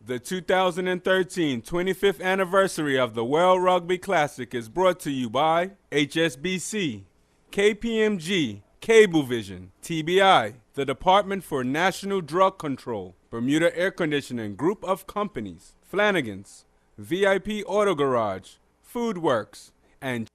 The 2013 25th anniversary of the World Rugby Classic is brought to you by HSBC, KPMG, Cablevision, TBI, the Department for National Drug Control, Bermuda Air Conditioning Group of Companies, Flanagan's, VIP Auto Garage, Foodworks, and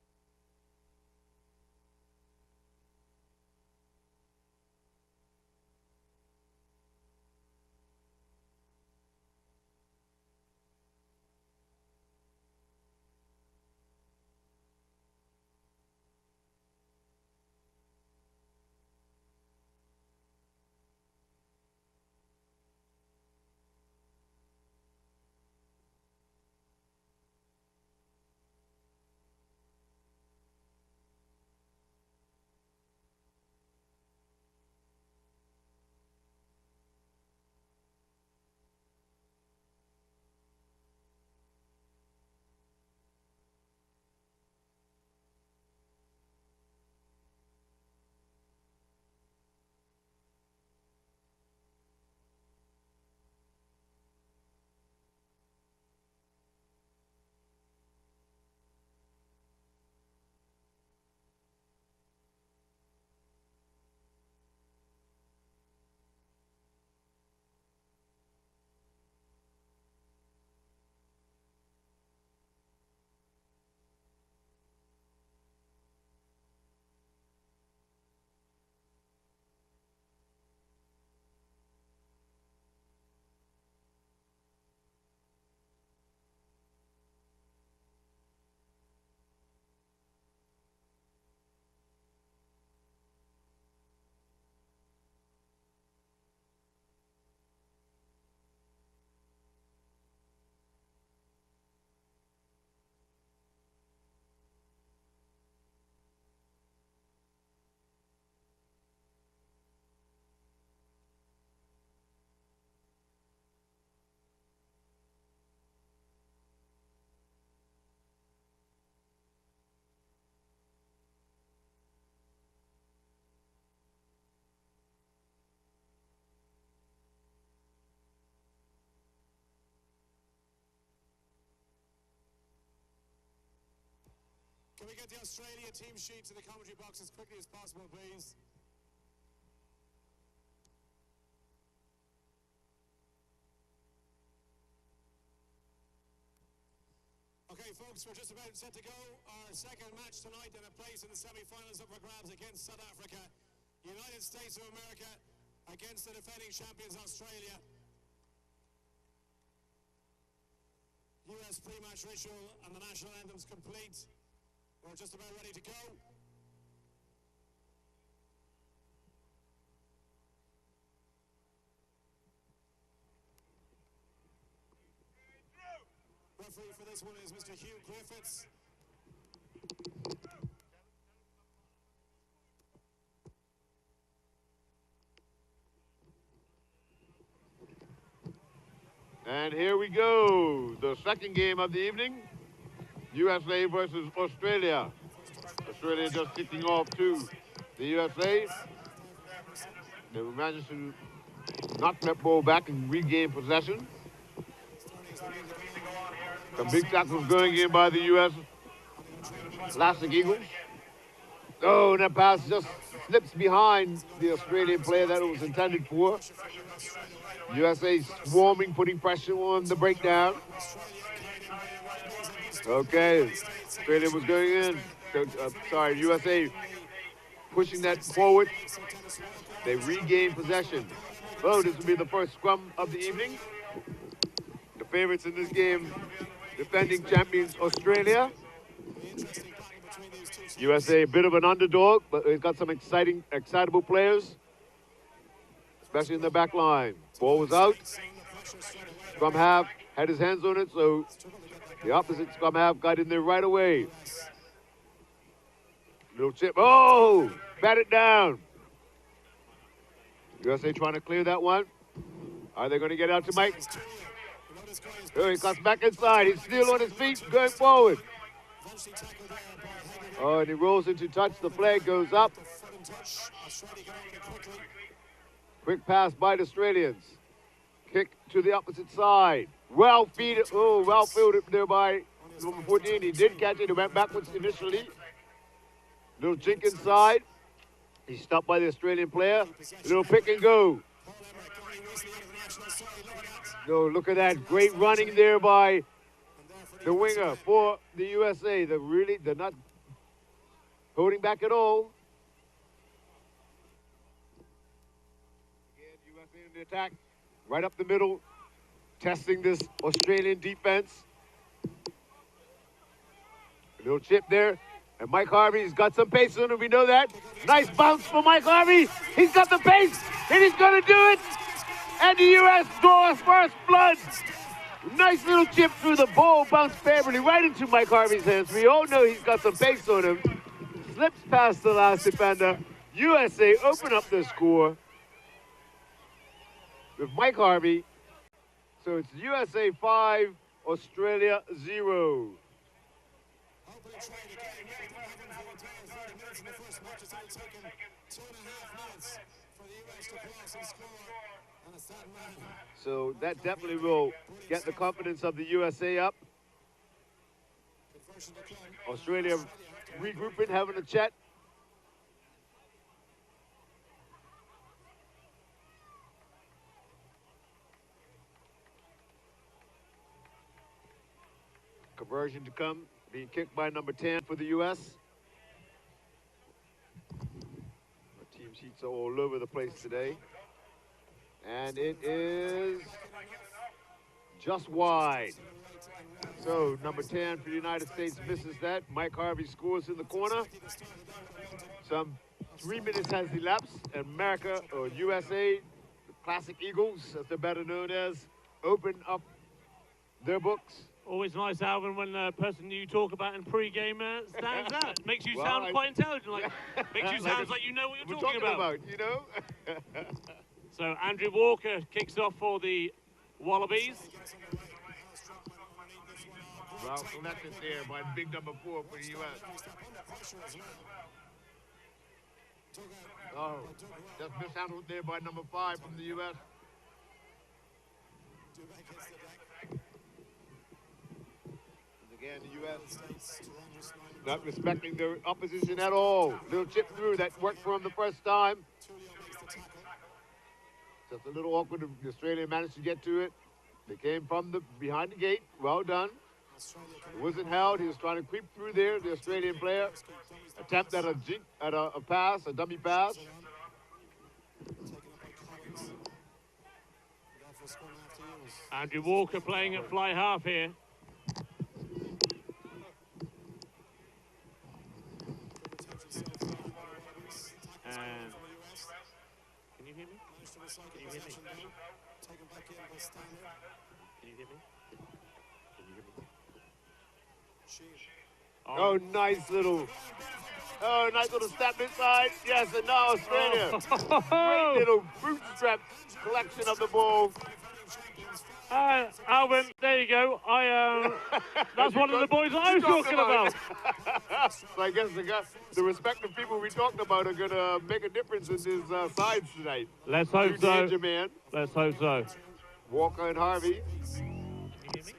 Can we get the Australia team sheet to the commentary box as quickly as possible, please? Okay, folks, we're just about set to go. Our second match tonight and a place in the semi-finals up for grabs against South Africa. United States of America against the defending champions Australia. US pre-match ritual and the national anthems complete. We're just about ready to go. Referee for this one is Mr. Hugh Griffiths. And here we go, the second game of the evening, USA versus Australia. Australia just kicking off to the USA. They managed to knock that ball back and regain possession. Some big tackles going in by the US Classic Eagles. Oh, and that pass just slips behind the Australian player that it was intended for. USA swarming, putting pressure on the breakdown. Okay, Australia was going in. USA pushing that forward. They regain possession. Oh, this will be the first scrum of the evening. The favorites in this game, defending champions Australia. USA, a bit of an underdog, but they've got some excitable players, especially in the back line. Ball was out. Scrum half had his hands on it, so the opposite scrum half got in there right away. Little chip. Oh! Bat it down. USA trying to clear that one. Are they going to get out to Mike? Oh, he cuts back inside. He's still on his feet, going forward. Oh, and he rolls into touch. The flag goes up. Quick pass by the Australians. Kick to the opposite side. Well fielded there by number 14. He did catch it. He went backwards initially. Little chink inside. He's stopped by the Australian player. Little pick and go. No, look at that. Great running there by the winger for the USA. They're not holding back at all. Again, USA in the attack. Right up the middle. Testing this Australian defense. A little chip there. And Mike Harvey's got some pace on him, we know that. Nice bounce for Mike Harvey. He's got the pace, and he's going to do it. And the U.S. draws first blood. Nice little chip through the ball, bounced favorably right into Mike Harvey's hands. We all know he's got some pace on him. Slips past the last defender. USA open up the score with Mike Harvey. So it's USA 5, Australia 0. So that definitely will get the confidence of the USA up. Australia regrouping, having a chat. Conversion to come, being kicked by number 10 for the US. Our team sheets are all over the place today. And it is just wide. So number 10 for the United States misses that. Mike Harvey scores in the corner. Some 3 minutes has elapsed. And America, or USA, the Classic Eagles, as they're better known as, open up their books. Always nice, Alvin, when the person you talk about in pre-game stands out. Makes you sound quite intelligent. Makes you sound like you know what you're talking about. You know? So Andrew Walker kicks off for the Wallabies. Well selected there by big number 4 for the U.S. Oh, just mishandled there by number 5 from the U.S. Again, the U.S. not respecting their opposition at all. Little chip through that worked for him the first time. Just a little awkward. The Australian managed to get to it. They came from behind the gate. Well done. It wasn't held. He was trying to creep through there. The Australian player attempt at a pass, a dummy pass. Andrew Walker playing at fly half here. And can you hear me? Can you hear me? Can you hear me? Can you hear me? Oh, nice little step inside. Yes, and now Australia. Great little bootstrap collection of the ball. Alvin, there you go. That's one of the boys I was talking about. So I guess the respective people we talked about are going to make a difference in these sides tonight. Let's hope so. Man. Let's hope so. Walker and Harvey. Can you hear me?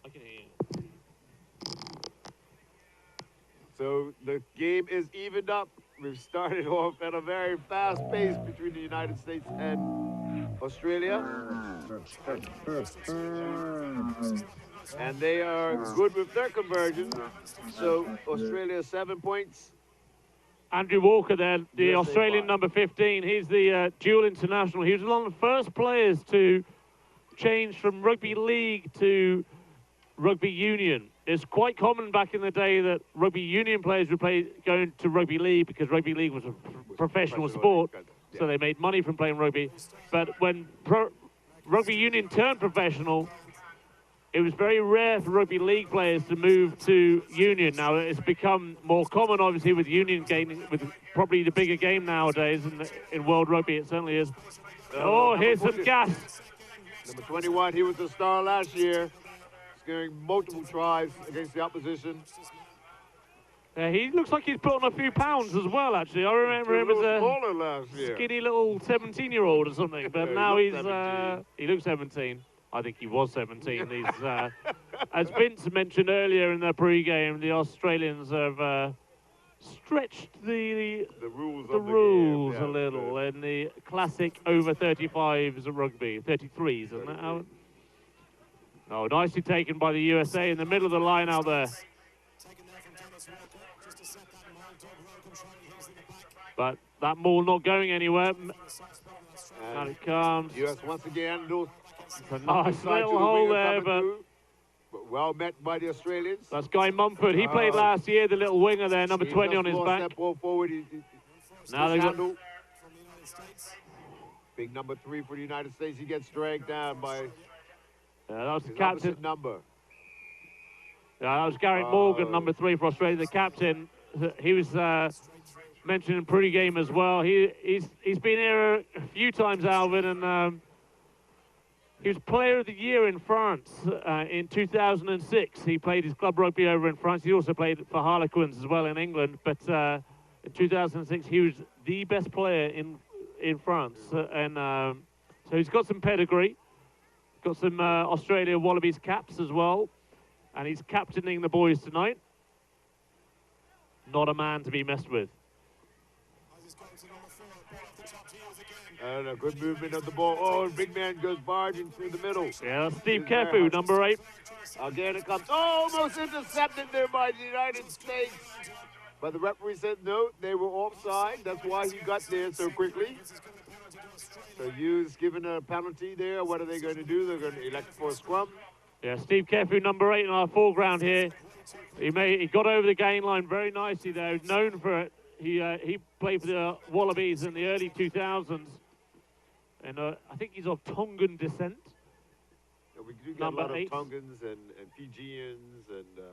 I can hear you. So the game is evened up. We've started off at a very fast pace between the United States and Australia. And they are good with their conversion. So Australia 7 points. Andrew Walker there, the USA Australian 5. number 15. He's the dual international. He was one of the first players to change from rugby league to rugby union. It's quite common back in the day that rugby union players would going to rugby league because rugby league was a professional sport, so they made money from playing rugby. But when rugby union turned professional, it was very rare for rugby league players to move to union. Now it's become more common, obviously, with union gaining, with probably the bigger game nowadays in world rugby. It certainly is. Oh, here's some gas. Number 21, he was the star last year, scoring multiple tries against the opposition. He looks like he's put on a few pounds as well, actually. I remember him as a smaller last year. skinny little 17-year-old or something, but Yeah, now he he looks 17. I think he was 17. He's, as Vince mentioned earlier in the pre-game, the Australians have stretched the rules the of the rules game. a little in the classic over 35s of rugby, 33s, isn't it, Alan? Oh, nicely taken by the USA in the middle of the line out there. But that maul not going anywhere. And it comes. US once again, It's a nice little hole there, but well met by the Australians. that's Guy Mumford. He played last year, the little winger there, number 20 on his back. That ball forward. Now they got big number 3 for the United States. He gets dragged down by that was the his captain. opposite number. Yeah, that was Garrett Morgan, number 3 for Australia, the captain. He was mentioned in pre-game as well. He's been here a few times, Alvin, and he was Player of the Year in France in 2006. He played his club rugby over in France. He also played for Harlequins as well in England. But in 2006, he was the best player in France. And so he's got some pedigree. Got some Australia Wallabies caps as well. And he's captaining the boys tonight. Not a man to be messed with. And a good movement of the ball. Oh, big man goes barging through the middle. Yeah, Steve Kefu, number 8. Again it comes. Almost intercepted there by the United States. But the referee said no, they were offside. That's why he got there so quickly. So Hughes given a penalty there. What are they going to do? They're going to elect for a scrum. Yeah, Steve Kefu, number 8 in our foreground here. He got over the gain line very nicely there. He's known for it. He played for the Wallabies in the early 2000s. And I think he's of Tongan descent. Yeah, we do get number a lot 8. of Tongans and Fijians and...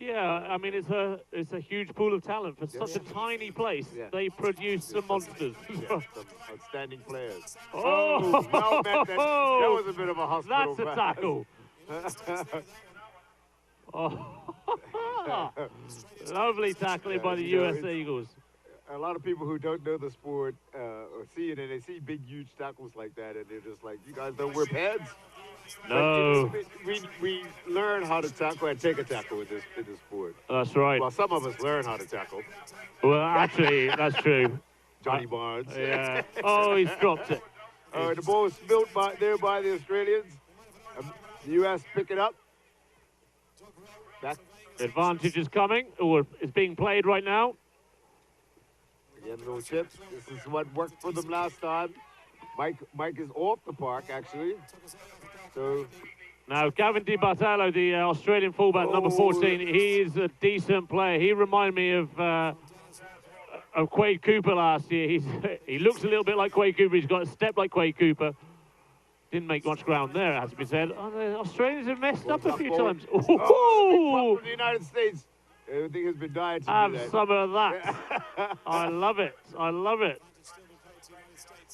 yeah, I mean, it's a huge pool of talent for such a tiny place. Yeah. They produce some monsters. yeah, some outstanding players. Oh, well met. That was a bit of a hospital that's a pass. tackle. Oh. Lovely tackling by the US Eagles. A lot of people who don't know the sport or see it, and they see big, huge tackles like that, and they're just like, you guys don't wear pads? No. We learn how to tackle and take a tackle in this sport. That's right. Well, some of us learn how to tackle. Well, actually, that's true. Johnny Barnes. Yeah. Oh, he's dropped it. The ball was spilled by the Australians. The U.S. pick it up. Back. Advantage is coming, or it's being played right now. Again, little chip. This is what worked for them last time. Mike is off the park, actually. So now, Gavin Di Bartolo, the Australian fullback, number 14, he is a decent player. He reminded me of Quade Cooper last year. He looks a little bit like Quade Cooper. He's got a step like Quade Cooper. Didn't make much ground there, it has to be said. Oh, the Australians have messed up a few times. Oh, the United States. Everything has been dying to have do that. some of that. I love it. I love it.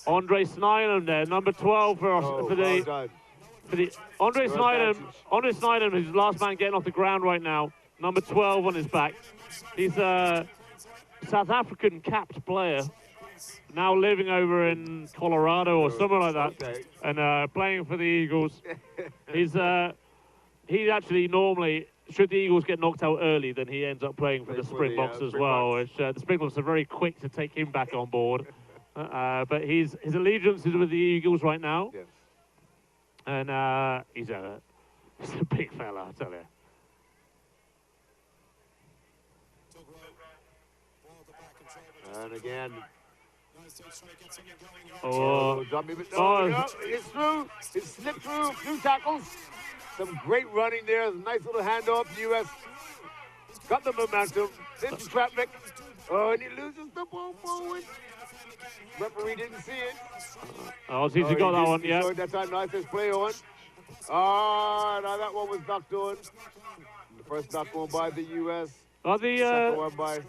Andre Snydem there, number 12 for the Andre Snydem. Andre Snydem is the last man getting off the ground right now. Number 12 on his back. He's a South African capped player, now living over in Colorado or somewhere like that, Okay. and playing for the Eagles. He's actually normally, should the Eagles get knocked out early, then he ends up playing for the Springboks as well. Which the Springboks are very quick to take him back on board. But his allegiance is with the Eagles right now. Yes. And he's a big fella, I tell you. And again. Oh, It's through. It's slipped through. A few tackles. Some great running there. A nice little handoff. The U.S. got the momentum. Into traffic. Oh, and he loses the ball forward. Referee didn't see it. Aussies got that one, yeah. That time, nicest play on. Oh, now that one was knocked on. The first knock on by the U.S. Second one by...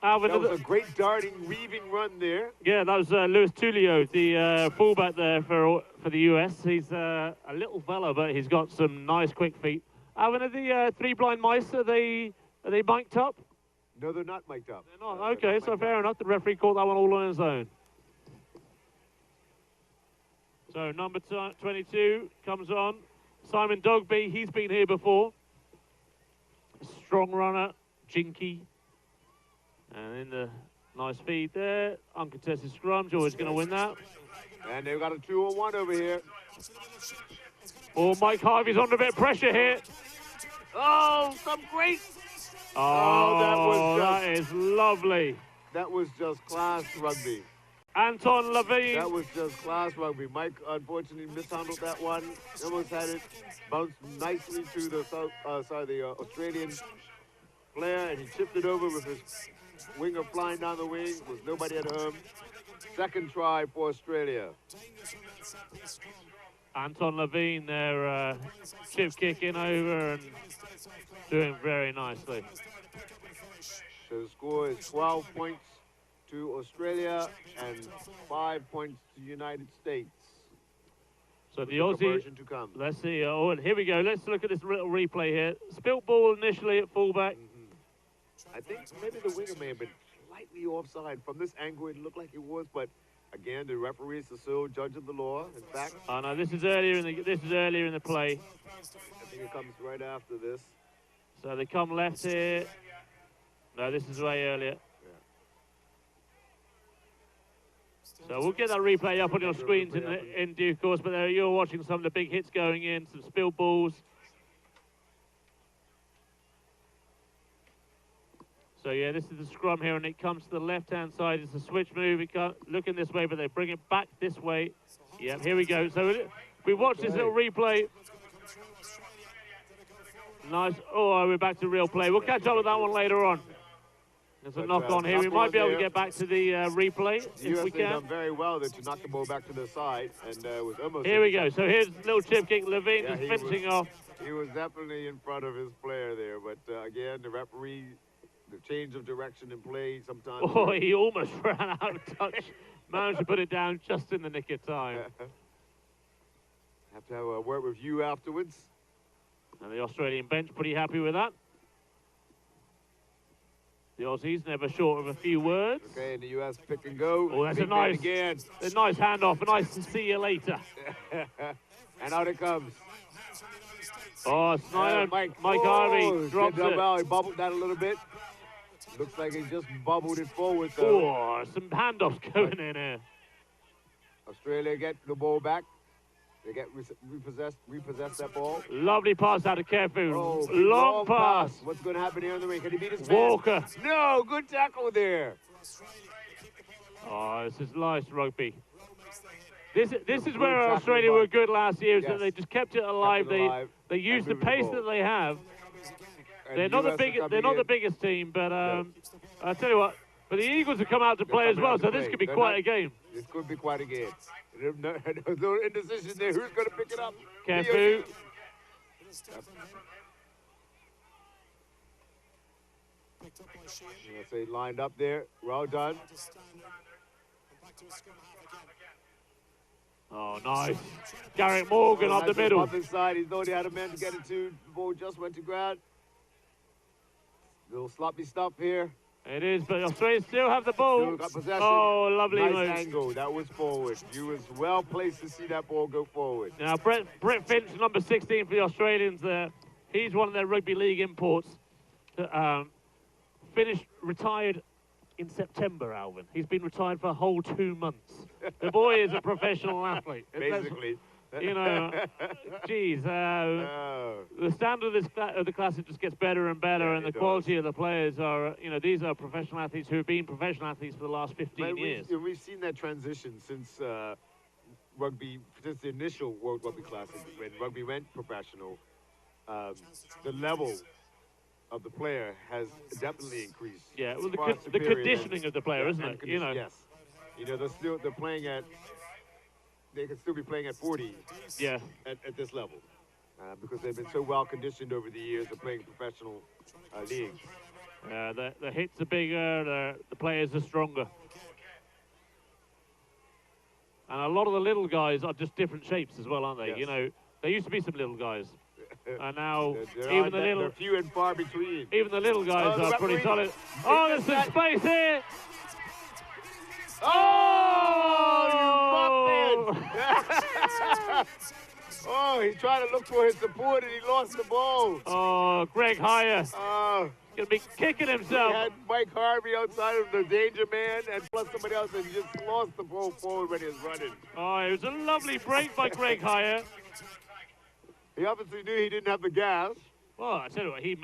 Alvin, that was a great darting, weaving run there. Yeah, that was Louis Tulio, the fullback there for the US. He's a little fella, but he's got some nice quick feet. Alvin, are the three blind mice, are they mic'd up? No, they're not mic'd up. They're not. Okay, so fair enough. The referee called that one all on his own. So number 22 comes on. Simon Dogby, he's been here before. Strong runner, jinky. And in the nice feed there. Uncontested scrum. George going to win that. And they've got a 2-on-1 over here. Oh, Mike Harvey's under a bit of pressure here. Oh, some great. Oh, that is lovely. That was just class rugby. Anton Levine. That was just class rugby. Mike unfortunately mishandled that one. Almost had it bounce nicely to the Australian player, and he chipped it over with his winger flying down the wing. Was nobody at home. Second try for Australia. Anton Levine there, chip kicking over and doing very nicely. So the score is 12 points to Australia and 5 points to the United States. So the Aussie, to come. let's see, oh, and here we go. Let's look at this little replay here. Spilt ball initially at fullback. I think maybe the winger may have been slightly offside. From this angle, it looked like it was, but again, the referees are still judging the law. In fact, Oh no, this is earlier in the play. I think it comes right after this. So they come left here. No, this is way earlier. So we'll get that replay up on your screens in due course, but there you're watching some of the big hits going in, some spilled balls. So yeah, this is the scrum here, and it comes to the left-hand side. It's a switch move. It can't looking this way, but they bring it back this way. Yeah, here we go. So we watch this little replay. Nice. Oh, we're back to real play. We'll catch up with that one later on. There's a knock on here. We might be able to get back to the replay if we can. Done very well there to knock the ball back to the side, and was almost. Here we go. So here's a little chip kick. Levine Yeah, is he finishing was- off. He was definitely in front of his player there, but again, the referee, the change of direction in play sometimes. Oh, he almost ran out of touch. Managed to put it down just in the nick of time. Have to have a word with you afterwards. And the Australian bench pretty happy with that. The Aussies never short of a few words. Okay, and the U.S. pick and go. Oh, that's a Big man nice, again. a nice handoff. A nice to see you later. And out it comes. Oh, Snyder, Mike Oh, Harvey drops did it. well. He bubbled that a little bit. Looks like he just bubbled it forward though. Oh, some handoffs going in here. Australia get the ball back. They get repossess that ball. Lovely pass out of Careful. Oh, Long pass. What's going to happen here in the ring? Can he beat his Walker. man? No, good tackle there. Oh, this is nice rugby. This is where tackle Australia by- were good last year. So Yes. they just kept it alive. Kept it alive They used the and moving the pace ball. that they have. And They're not the US are biggest. They're coming not the in. biggest team, but I'll tell you what. But the Eagles have come out to play as coming well, out to so this play. could be They're quite not- a game. This could be quite a game. There's a little indecision there. Who's going to pick it up? Careful. Let's say lined up there. Well done. Oh, nice. Garrett Morgan up the Nice middle. Up inside. He thought he had a man to get it to. The ball just went to ground. Little sloppy stuff here. It is, but Australia still have the ball. Still got possession. Oh, lovely Nice move. angle. That was forward. You was well placed to see that ball go forward. Now, Brett Finch, number 16 for the Australians there. He's one of their rugby league imports. Finished, retired in September, Alvin. He's been retired for a whole 2 months. The boy is a professional athlete. Basically. You know, geez, Oh. the standard of the classic just gets better and better, Yeah, and the it does. quality of the players are, you know, these are professional athletes who have been professional athletes for the last 15 But years. we've seen that transition since rugby, since the initial World Rugby Classic, when rugby went professional. The level of the player has definitely increased. Yeah, well, Far the superior conditioning of the player, yeah, isn't and it? You know, Yes. You know, they're playing at. They can still be playing at 40 yeah. at this level because they've been so well conditioned over the years of playing professional leagues. The hits are bigger, the players are stronger. And a lot of the little guys are just different shapes as well, aren't they? Yes. You know, there used to be some little guys. And now They're they're few and far between. even the little guys the are pretty referee- solid. Oh, there's some space here. Oh, you muffin! Oh, he tried to look for his support and he lost the ball. Oh, Greg Hire Oh, gonna be kicking he himself. had Mike Harvey outside of the danger man and plus somebody else and he just lost the ball forward when he was running. Oh, it was a lovely break by Greg Hire. He obviously knew he didn't have the gas. Well, I tell you what, he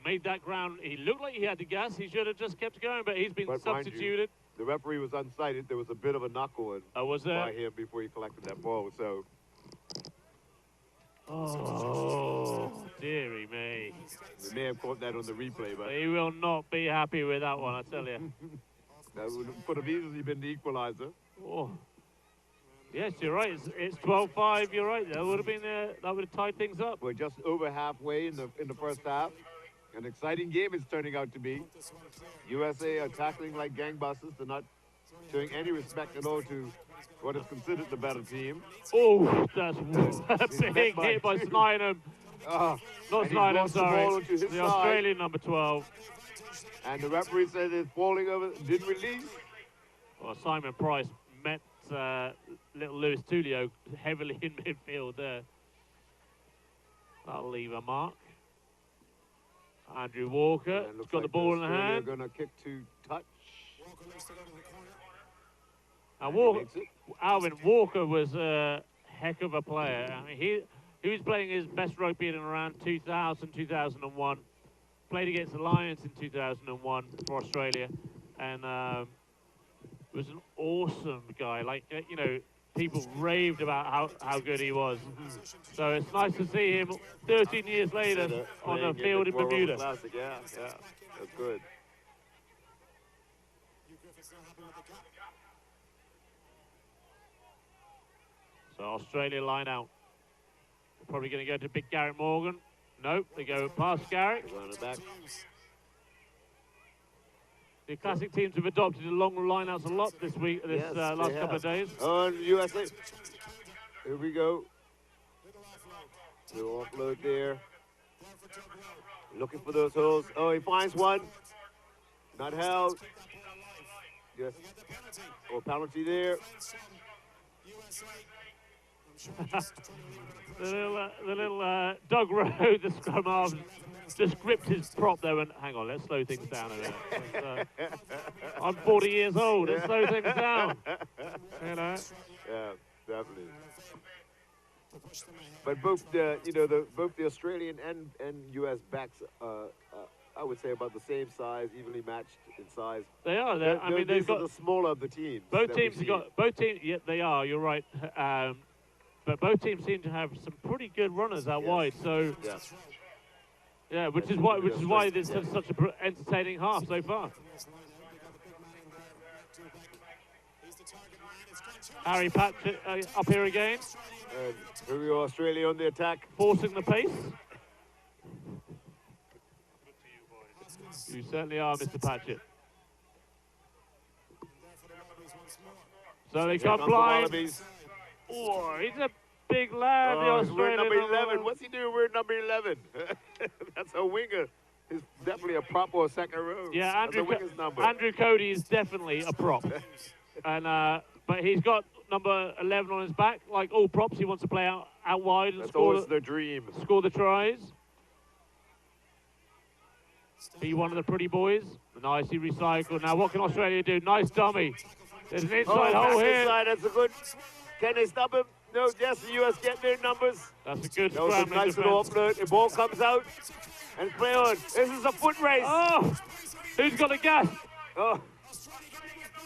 made that ground. He looked like he had the gas. He should have just kept going, but he's been But mind you, substituted. the referee was unsighted. There was a bit of a knock on Was by there? him before he collected that ball. So Oh, dearie me. they may have caught that on the replay, but He will not be happy with that one, I tell you. that could have easily been the equalizer. Oh. Yes, you're right. It's 12-5. You're right. That would have been that would have tied things up. We're just over halfway in the first half. An exciting game it's turning out to be. USA are tackling like gangbusters. They're not showing any respect at all to what is considered the better team. Oh, that's a big met hit by by- Snynham. Ah, Not and he Snynham, lost the ball sorry. onto his The side. Australian number 12. And the referee said it's falling over, didn't release. Well, Simon Price met little Lewis Tulio heavily in midfield there. That'll leave a mark. Andrew Walker And it has looks got the like ball in the Australia are hand. going to kick to touch. And He Walker, makes it. Alvin Walker was a heck of a player. I mean, he was playing his best rugby in around 2000, 2001. Played against the Lions in 2001 for Australia, and was an awesome guy. Like you know, people raved about how good he was. So it's nice to see him 13 years later on the Playing field in the World Rugby Bermuda. Classic. Yeah, that's good. So Australia line out. They're probably going to go to big Garrett Morgan. Nope, they go past Garrett. Run it back. The classic teams have adopted the long lineouts a lot this week, Yes, last they couple of have. days. On USA. Here we go. Little offload there. Looking for those holes. Oh, he finds one. Not held. Yes. Oh, penalty there. The little Doug Rowe, the scrum half, just gripped his prop there and hang on, let's slow things down a minute. I'm 40 years old. Let's slow things down. You know. Yeah, definitely. But both the Australian and U.S. backs, I would say about the same size, evenly matched in size. They are. I mean, they've these are got the smaller of the teams. both that we teams have see. got both teams. Yeah, they are. You're right. But both teams seem to have some pretty good runners out Yes. wide. So Yeah. yeah, which is why there's such an entertaining half so far. Harry Patrick up here again, And here we go, Australia on the attack. forcing the pace. You certainly are, Mr. Patchett. So they Here come comes the blind. Wallabies. Oh, he's a big lad, the Oh, he's wearing Australian. number 11. What's he doing wearing number 11? That's a winger. He's definitely a prop or a second row. Yeah, That's a winger's number. Andrew Cody is definitely a prop. And but he's got number 11 on his back. Like all props, he wants to play out wide and That's score always the dream. the tries. Be one of the pretty boys. Nicely recycled. Now what can Australia do? Nice dummy. There's an inside back hole here. inside, that's a good. Can they stop him? No, yes, the U.S. get their numbers. That's a good That was a scrambling nice little defense. offload. The ball comes out and play on. This is a foot race. Oh, who's got the gas? Oh,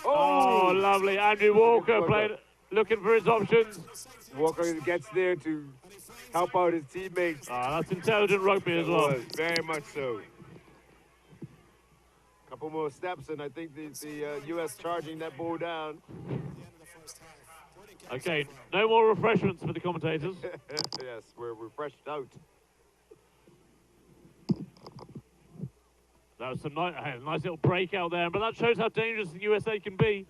Oh, lovely. Andrew Walker played, looking for his options. Walker gets there to help out his teammates. That's intelligent rugby as well. Was, very much so. Couple more steps, and I think the U.S. charging that ball down. Okay, no more refreshments for the commentators. Yes, we're refreshed out. That was some nice little breakout there, but that shows how dangerous the USA can be.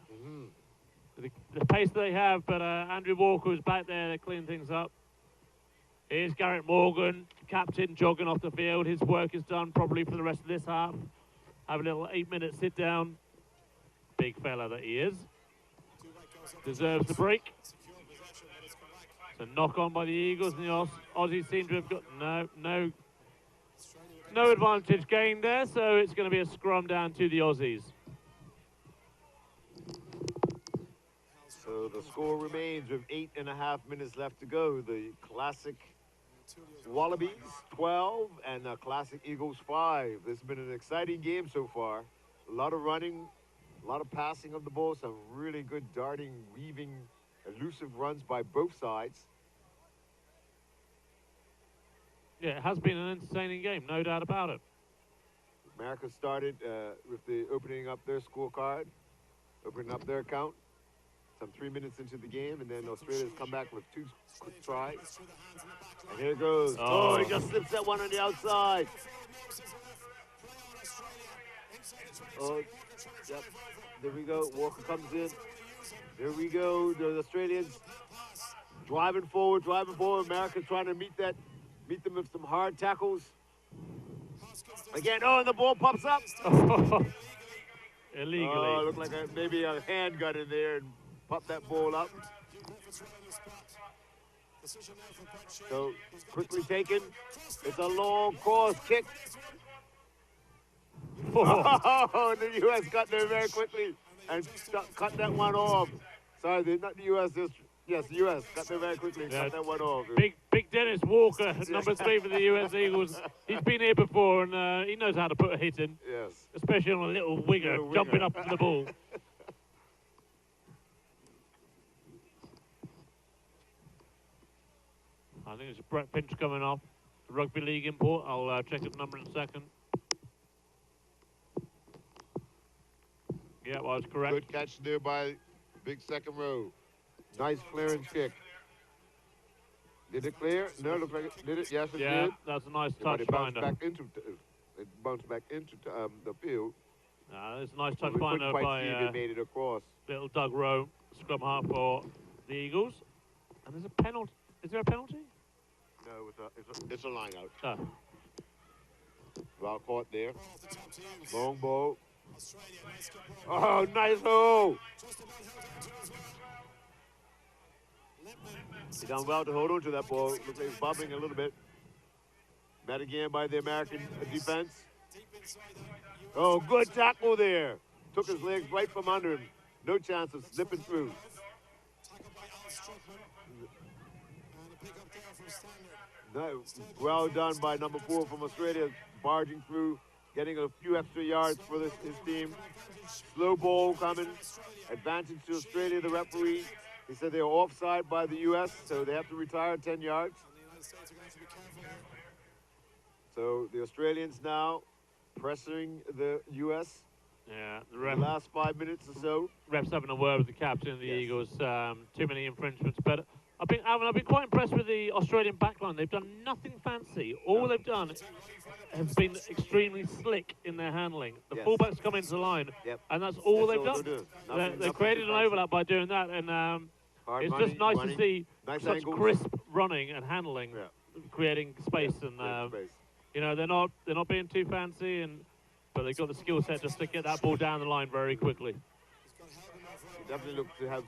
The pace they have, but Andrew Walker was back there to clean things up. Here's Garrett Morgan, captain, jogging off the field. His work is done probably for the rest of this half. Have a little 8-minute sit down. Big fella that he is. Deserves the break. So knock on by the Eagles, and the Aussies seem to have got no advantage gained there, so it's going to be a scrum down to the Aussies. So the score remains with 8.5 minutes left to go. The classic Wallabies 12 and the classic Eagles 5. This has been an exciting game so far. A lot of running, a lot of passing of the ball, some really good darting, weaving, elusive runs by both sides. Yeah, it has been an entertaining game, no doubt about it. America started with the opening up their scorecard, opening up their account. Some 3 minutes into the game, and then Australia's come back with 2 quick tries. And here it goes. Oh, he just slips that one on the outside. Oh, yep. There we go. Walker comes in. There we go. The Australians driving forward. America's trying to meet them with some hard tackles. Again, and the ball pops up. Illegally. Oh, looked like maybe a hand got in there and popped that ball up. So, quickly taken. It's a long cross kick. Oh, the U.S. got there very quickly and cut that one off. Sorry, not the U.S. Yes, the U.S. got there very quickly and cut that one off. Big Dennis Walker, number 3 for the U.S. Eagles. He's been here before, and he knows how to put a hit in. Yes. Especially on a little winger, jumping up to the ball. I think it's Brett Finch coming off. The Rugby League import. I'll check his number in a second. Yeah, well, that's correct. Good catch there by big second row. Nice clearance kick. Did it clear? No, it looked like it did. It? Yes, it did. Yeah, that's a nice touch finder. It bounced back into the field. It's a nice touch finder by made it across. Little Doug Rowe, scrum half for the Eagles. And there's a penalty. Is there a penalty? No, it's a line out. Oh. Well caught there. Long ball. Oh, nice hole. He done well to hold on to that ball. Looks like he's bobbing a little bit. Met again by the American defense. Oh, good tackle there. Took his legs right from under him. No chance of slipping through. No, well done by number 4 from Australia, barging through, getting a few extra yards for his team. Slow ball coming. Advantage to Australia, the referee. He said they were offside by the U.S., so they have to retire 10 yards. So the Australians now pressuring the U.S. Yeah, the last 5 minutes or so. Ref's having a word with the captain of the Eagles. Too many infringements, but I've been quite impressed with the Australian backline. They've done nothing fancy. All they've done has been extremely slick in their handling. The fullbacks come into the line, and that's all they've done. They created an overlap by doing that, and it's just nice to see such crisp running and handling, creating space. And you know, they're not being too fancy, but they've got the skill set just to get that ball down the line very quickly. Definitely look to have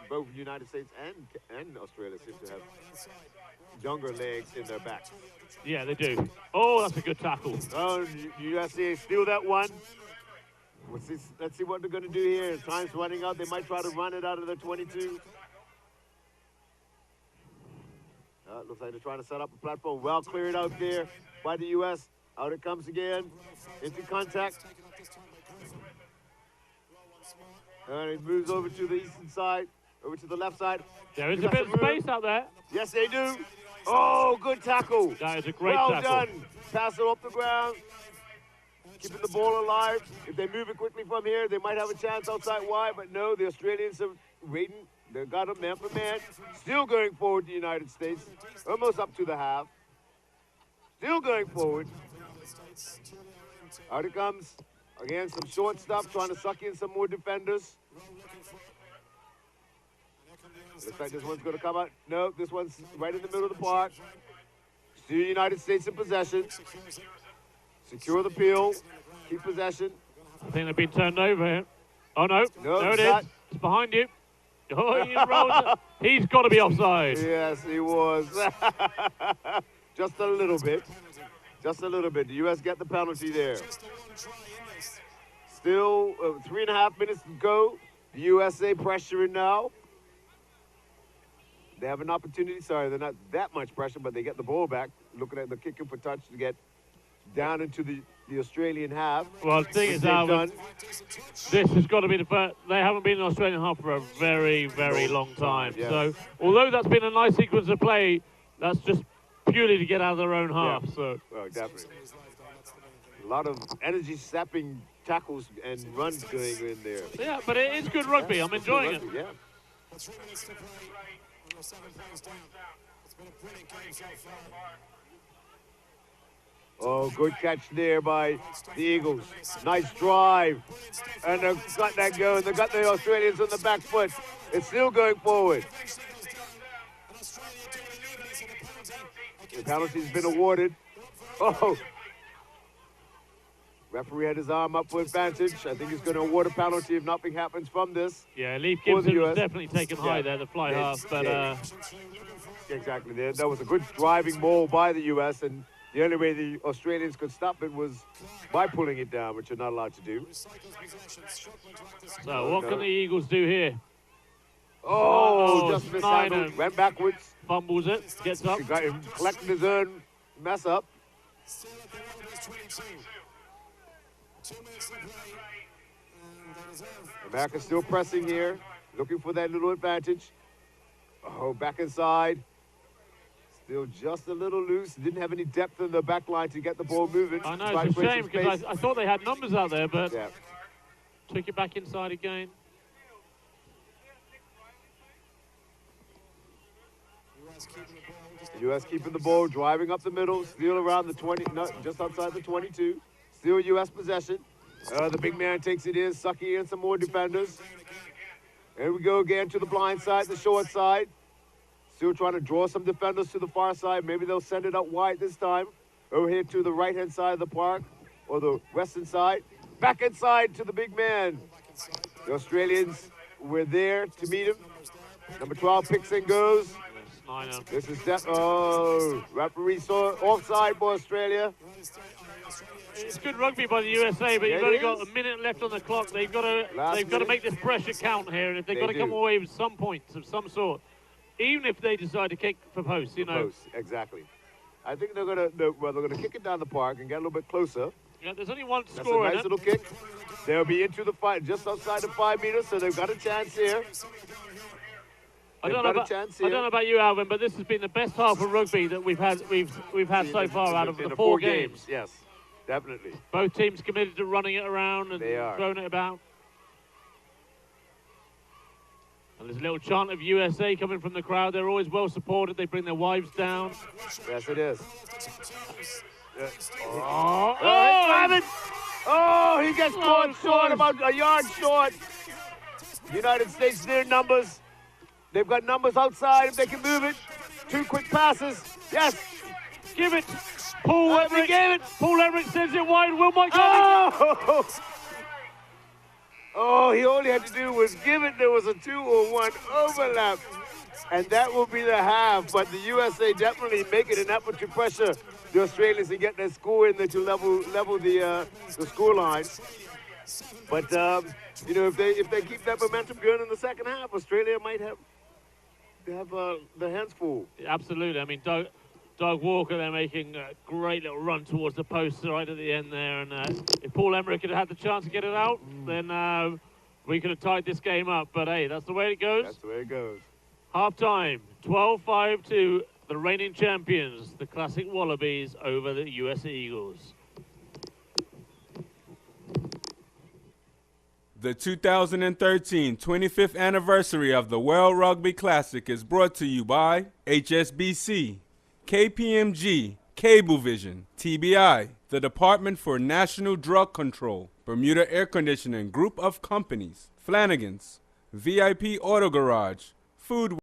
both the United States and Australia seem to have younger legs in their back. Yeah, they do. Oh, that's a good tackle. Oh, USA steal that one. Let's see what they're going to do here. Time's running out. They might try to run it out of the 22. Looks like they're trying to set up a platform. Well cleared out there by the U.S. Out it comes again. Into contact. And it moves over to the eastern side. Over to the left side. There is a bit of space out there. Yes, they do. Oh, good tackle. That is a great tackle. Well done. Pass it off the ground. Keeping the ball alive. If they move it quickly from here, they might have a chance outside wide. But no, the Australians are waiting. They've got them man for man. Still going forward, the United States. Almost up to the half. Still going forward. Out it comes. Again, some short stuff, trying to suck in some more defenders. Looks like this one's going to come out. No, this one's right in the middle of the park. Still United States in possession. Secure the peel. Keep possession. I think they've been turned over here. Oh, no. No, there it it's is. not. It's behind you. Oh, he rolls it. He's got to be offside. Yes, he was. Just a little bit. Just a little bit. The U.S. get the penalty there. Still 3.5 minutes to go. The USA pressuring now. They have an opportunity. Sorry, they're not that much pressure, but they get the ball back. Looking at the kicking for touch to get down into the Australian half. Well, the thing is, Alvin, this has got to be the first. They haven't been in Australian half for a very, very long time. Yes. So, although that's been a nice sequence of play, that's just purely to get out of their own half. Yeah. So, Well, definitely. A lot of energy-sapping tackles and runs going in there. yeah, but it is good rugby. I'm enjoying it. Yeah. 3 minutes to play. We're 7 points down. It's been a brilliant game so far. Oh, good catch there by the Eagles. Nice drive. And they've got that going. They've got the Australians on the back foot. It's still going forward. The penalty's been awarded. Oh. Referee had his arm up for advantage. I think he's going to award a penalty if nothing happens from this. Yeah, Leif For the Gibson was US. definitely taken high Yeah. there, the fly Yeah. half. But Yeah. Exactly. That was a good driving ball by the U.S. and the only way the Australians could stop it was by pulling it down, which you're not allowed to do. so what can the Eagles do here? Oh, Oh, just mishandled. Snyder. Went backwards. Fumbles it, gets up. He got him collecting his own mess up. Still at the Wallabies 22. 2 minutes to play. And they deserve. America's still pressing here, looking for that little advantage. Oh, back inside. Still just a little loose. Didn't have any depth in the back line to get the ball moving. I know, Tried it's to a create shame some because space. I thought they had numbers out there, but Yeah. took it back inside again. U.S. keeping the ball, driving up the middle, still around the 20, no, just outside the 22. Still U.S. possession. The big man takes it in, sucking in some more defenders. Here we go again to the blind side, the short side. Still trying to draw some defenders to the far side. Maybe they'll send it up wide this time. Over here to the right-hand side of the park, or the western side. Back inside to the big man. The Australians were there to meet him. Number 12 picks and goes. Snyder. This is referee saw offside for Australia. It's good rugby by the USA, but Yeah, you've only it got is. a minute left on the clock. They've got to Last they've got to minute. make this pressure count here, and if they've They got to come do. away with some points of some sort, even if they decide to kick for post, you know. Close, exactly. I think they're gonna kick it down the park and get a little bit closer. Yeah, there's only one That's a score in nice it. little kick. They'll be into the fight just outside the 5 meters, so they've got a chance here. I They've don't know got a about chance I don't here. know about you, Alvin, but this has been the best half of rugby that we've had so far out of In the 4 games. Yes, definitely. Both teams committed to running it around and They are. throwing it about. And there's a little chant of USA coming from the crowd. They're always well supported. They bring their wives down. Yes, it is. Oh, Oh, he gets caught short, about a yard short. United States near numbers. They've got numbers outside if they can move it. 2 quick passes. Yes. give it. Paul They Emmerich. gave it. Paul Emmerich sends it wide. Will Mike Oh! Oh, he only had to do was give it. There was a 2 or 1 overlap. And that will be the half. But the USA definitely making an effort to pressure the Australians and get their score in there to level the score line. But you know, if they keep that momentum going in the second half, Australia might have their hands full. Absolutely. I mean, Doug Walker, they're making a great little run towards the post right at the end there. And if Paul Emmerich had had the chance to get it out, then we could have tied this game up. But hey, that's the way it goes. That's the way it goes. Half time, 12-5 to the reigning champions, the classic Wallabies over the US Eagles. The 2013 25th anniversary of the World Rugby Classic is brought to you by HSBC, KPMG, Cablevision, TBI, the Department for National Drug Control, Bermuda Air Conditioning Group of Companies, Flanagan's, VIP Auto Garage, Food